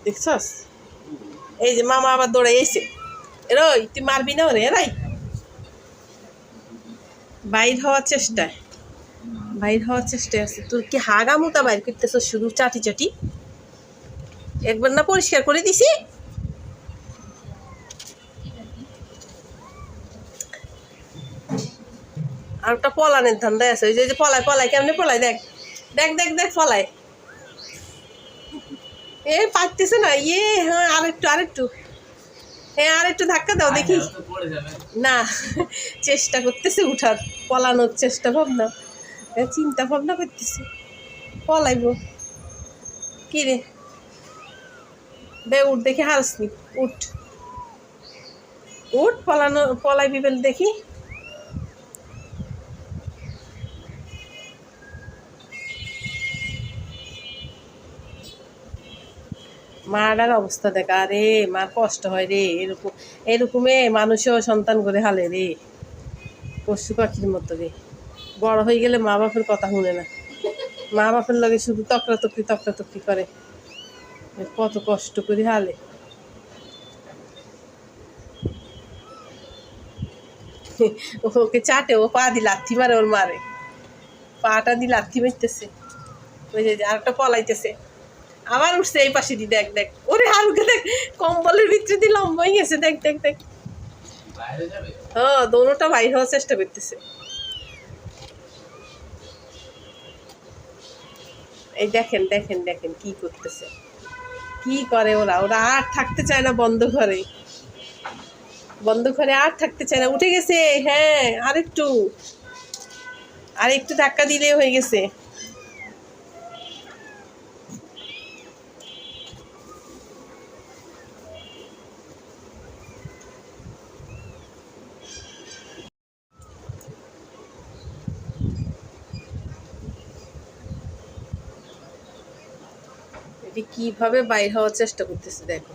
দেখছস? এই যে মামা আবার দৌড়াই এসে, রই তুই মারবি না ওরে রাই। বাইর হওয়ার চেষ্টায়, বাইর হওয়ার চেষ্টায় আছে। তোর কি হাগা মুতা বাইর করতেছ শুধু চাটি চাটি? একবার না পরিষ্কার করে দিছি। আর একটা পলানের ধান্দায় আছে, ওই যে পলায় পলায় কেমনে পলায়, দেখ দেখ দেখ দেখ পলায়। এ পারতেছে না, ইয়ে হ্যাঁ আরেকটু আরেকটু, হ্যাঁ আরেকটু ধাক্কা দাও দেখি। না, চেষ্টা করতেছে উঠার, পলানোর চেষ্টা ভাবনা, চিন্তা ভাবনা করতেছে পলাইব। কি রে বে উঠ দেখি, হারসনি উঠ উঠ, পলানো পলাইবি বলে দেখি। মার অবস্থা দেখা রে, মার কষ্ট হয় রে, এরকম এরকমে মানুষও সন্তান করে হালে রে, পশু পাখির মতো রে। বড় হয়ে গেলে মা বাপের কথা শুনে না, মা বাপের লগে শুধু তকরাতকরি করে, কত কষ্ট করে হালে। ওকে চাটে, ও পা দি লাথি মারে, ওর মারে পাটা দি লাথি মারতেছে। ওই যে আরেকটা পলাইতেছে, আবার উঠছে এই পাশে দি, দেখ দেখ ওরে হালকা, দেখ কম্বলের ভিতরে দিয়ে লম্বা হয়ে গেছে, দেখ দেখ দেখ। হ্যাঁ দোনোটা বাইর হওয়ার চেষ্টা করতেছে। এই দেখেন দেখেন দেখেন কি করতেছে, কি করে ওরা, ওরা আর থাকতে চায় না বন্ধ ঘরে, বন্ধ ঘরে আর থাকতে চায় না। উঠে গেছে, হ্যাঁ আরেকটু আরেকটু ধাক্কা দিলে হয়ে গেছে। এটি কিভাবে বাইর হওয়ার চেষ্টা করতেছে দেখো।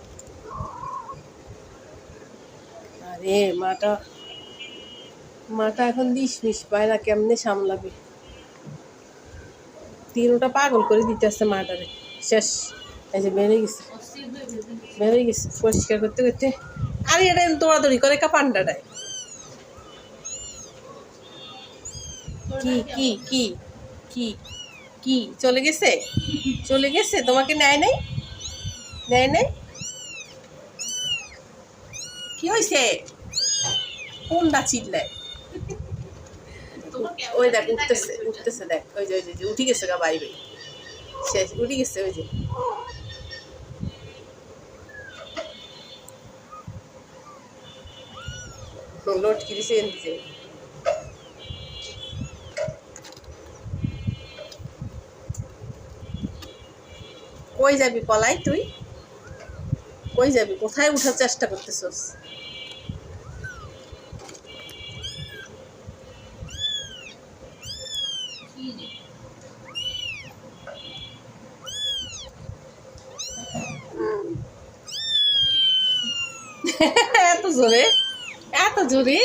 আরে মাটা মাটা এখন দিশমিশ পায় না, কেমনে সামলাবে, তিনোটা পাগল করে দিতে আসছে মাটারে। শেষ, এই যে বেরোয় গেছে, বেরোয় গেছে পরিষ্কার করতে করতে। আরে এটা দৌড়াদৌড়ি করে কা পান্ডাটায়। কি কি কি কি কি চলে গেছে, চলে গেছে, তোমাকে নেয় নাই, নেয় নাই। কি হয়েছে, কোনটা চিল্লায়? ওই দেখ উঠতেছে উঠতেছে, দেখ ওই যে ওই যে উঠে গেছে গা বাইরে, শেষ উঠে গেছে। ওই যে লটকি দিছে এনদিছে। কই যাবি পলাই তুই, কই যাবি, কোথায় উঠার চেষ্টা করতেছস? এত জোরে, এত জোরে।